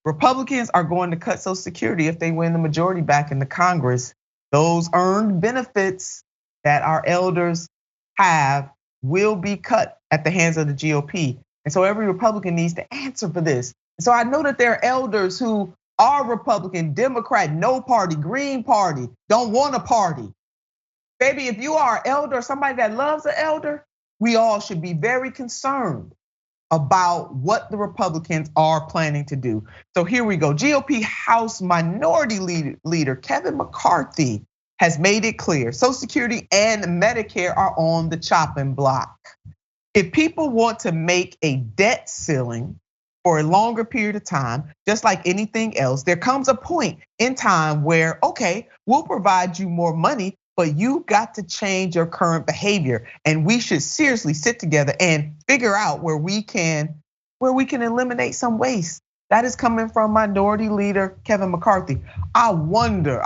Republicans are going to cut Social Security if they win the majority back in the Congress. Those earned benefits that our elders have will be cut at the hands of the GOP. And so every Republican needs to answer for this. And so I know that there are elders who are Republican, Democrat, no party, Green Party, don't want a party. Baby, if you are an elder, somebody that loves an elder, we all should be very concerned about what the Republicans are planning to do. So here we go. GOP House Minority Leader Kevin McCarthy has made it clear Social Security and Medicare are on the chopping block. If people want to make a debt ceiling for a longer period of time, just like anything else, there comes a point in time where, okay, we'll provide you more money, but you got to change your current behavior. And we should seriously sit together and figure out where we can eliminate some waste. That is coming from Minority Leader Kevin McCarthy. I wonder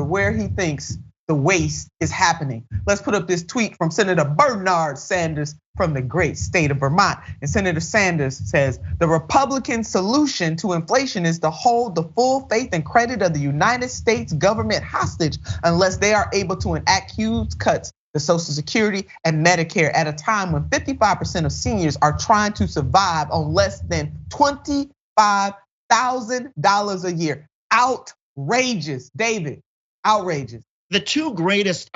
where he thinks the waste is happening. Let's put up this tweet from Senator Bernard Sanders from the great state of Vermont. And Senator Sanders says, the Republican solution to inflation is to hold the full faith and credit of the United States government hostage unless they are able to enact huge cuts to Social Security and Medicare at a time when 55% of seniors are trying to survive on less than $25,000 a year. Outrageous, David, outrageous. The two greatest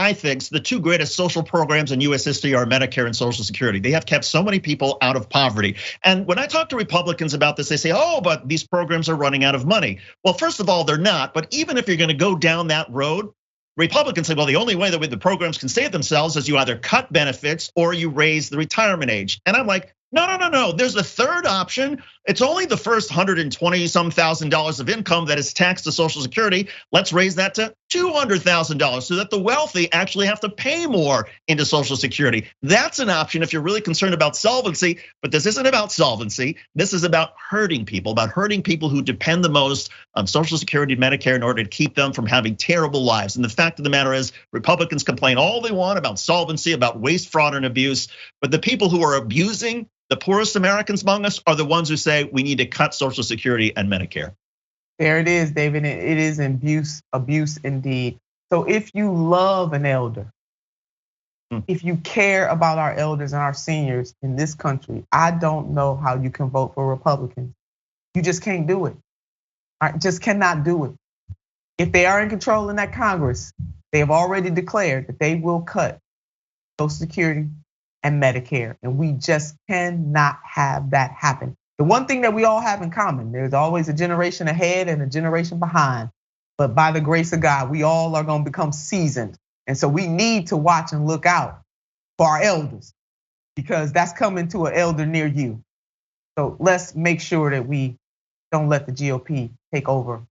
social programs in US history are Medicare and Social Security. They have kept so many people out of poverty. And when I talk to Republicans about this, they say, oh, but these programs are running out of money. Well, first of all, they're not. But even if you're gonna go down that road, Republicans say, well, the only way that the programs can save themselves is you either cut benefits or you raise the retirement age. And I'm like, no. There's a third option. It's only the first $120-some thousand of income that is taxed to Social Security. Let's raise that to $200,000 so that the wealthy actually have to pay more into Social Security. That's an option if you're really concerned about solvency, but this isn't about solvency. This is about hurting people who depend the most on Social Security and Medicare in order to keep them from having terrible lives. And the fact of the matter is, Republicans complain all they want about solvency, about waste, fraud, and abuse, but the people who are abusing the poorest Americans among us are the ones who say we need to cut Social Security and Medicare. There it is, David. It is abuse indeed. So if you love an elder, if you care about our elders and our seniors in this country, I don't know how you can vote for Republicans. You just can't do it. I just cannot do it. If they are in control in that Congress, they have already declared that they will cut Social Security and Medicare, and we just cannot have that happen. The one thing that we all have in common, there's always a generation ahead and a generation behind, but by the grace of God, we all are gonna become seasoned. And so we need to watch and look out for our elders because that's coming to an elder near you. So let's make sure that we don't let the GOP take over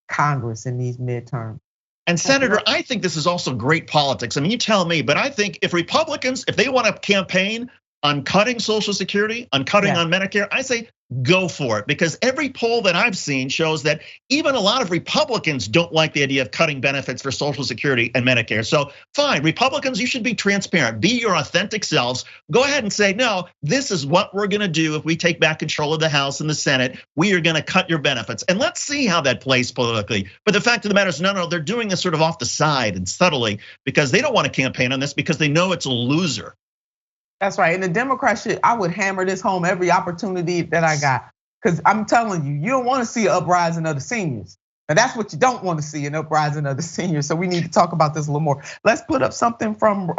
Congress in these midterms. And Senator, I think this is also great politics. I mean, you tell me, but I think if Republicans, if they want to campaign on cutting Social Security, on cutting on Medicare, I say go for it. Because every poll that I've seen shows that even a lot of Republicans don't like the idea of cutting benefits for Social Security and Medicare. So fine, Republicans, you should be transparent, be your authentic selves. Go ahead and say, no, this is what we're gonna do if we take back control of the House and the Senate. We are gonna cut your benefits. And let's see how that plays politically. But the fact of the matter is, no, they're doing this sort of off the side and subtly because they don't want to campaign on this because they know it's a loser. That's right, and the Democrats I would hammer this home every opportunity that I got. Because I'm telling you, you don't want to see an uprising of the seniors. And that's what you don't want to see, an uprising of the seniors. So we need to talk about this a little more. Let's put up something from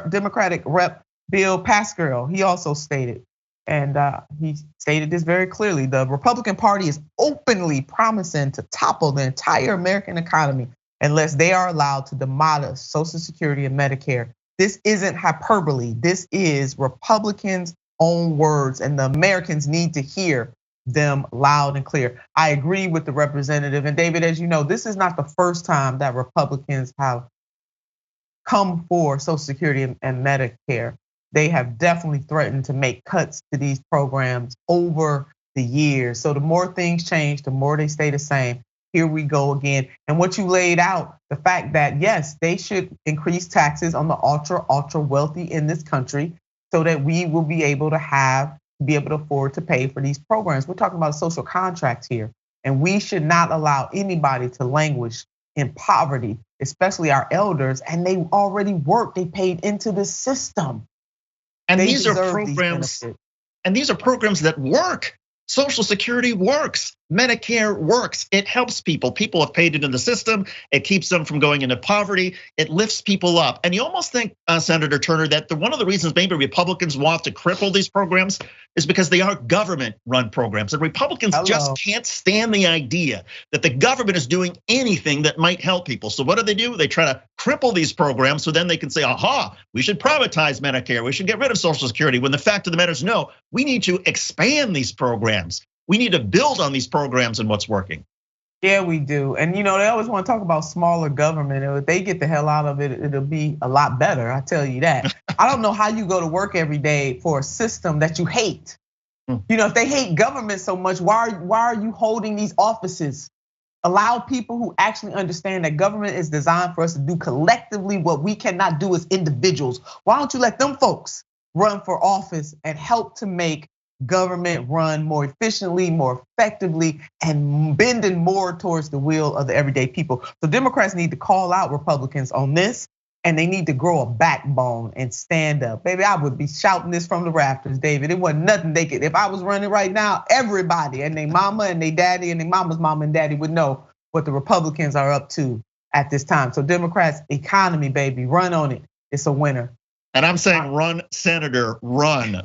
Democratic Rep. Bill Pascrell. He also stated, and he stated this very clearly, the Republican Party is openly promising to topple the entire American economy unless they are allowed to demolish Social Security and Medicare. This isn't hyperbole. This is Republicans' own words, and the Americans need to hear them loud and clear. I agree with the representative. And David, as you know, this is not the first time that Republicans have come for Social Security and Medicare. They have definitely threatened to make cuts to these programs over the years. So the more things change, the more they stay the same. Here we go again. And what you laid out, the fact that yes, they should increase taxes on the ultra wealthy in this country so that we will be able to have be able to afford to pay for these programs. We're talking about social contracts here. And we should not allow anybody to languish in poverty, especially our elders. And they already work, they paid into the system. And these are programs, that work. Social Security works. Medicare works. It helps people. People have paid into the system. It keeps them from going into poverty. It lifts people up. And you almost think, Senator Turner, that one of the reasons maybe Republicans want to cripple these programs is because they are government-run programs. And Republicans just can't stand the idea that the government is doing anything that might help people. So what do? They try to cripple these programs so then they can say, aha, we should privatize Medicare. We should get rid of Social Security. When the fact of the matter is, no, we need to expand these programs. We need to build on these programs and what's working. Yeah, we do. And they always want to talk about smaller government. And if they get the hell out of it, it'll be a lot better. I tell you that. I don't know how you go to work every day for a system that you hate. If they hate government so much, why are you holding these offices? Allow people who actually understand that government is designed for us to do collectively what we cannot do as individuals. Why don't you let them folks run for office and help to make government run more efficiently, more effectively, and bending more towards the will of the everyday people? So Democrats need to call out Republicans on this, and they need to grow a backbone and stand up. Baby, I would be shouting this from the rafters, David. It wasn't nothing they could. If I was running right now, everybody and their mama and their daddy and their mama's mama and daddy would know what the Republicans are up to at this time. So Democrats, economy, baby, run on it. It's a winner. And I'm saying run, Senator, run.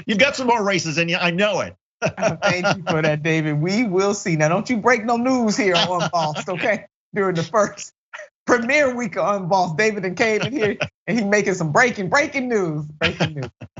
You've got some more races in you, I know it. Thank you for that, David. We will see. Now, don't you break no news here on Unbossed, okay? During the first premiere week of Unbossed, David came in here and he making some breaking news.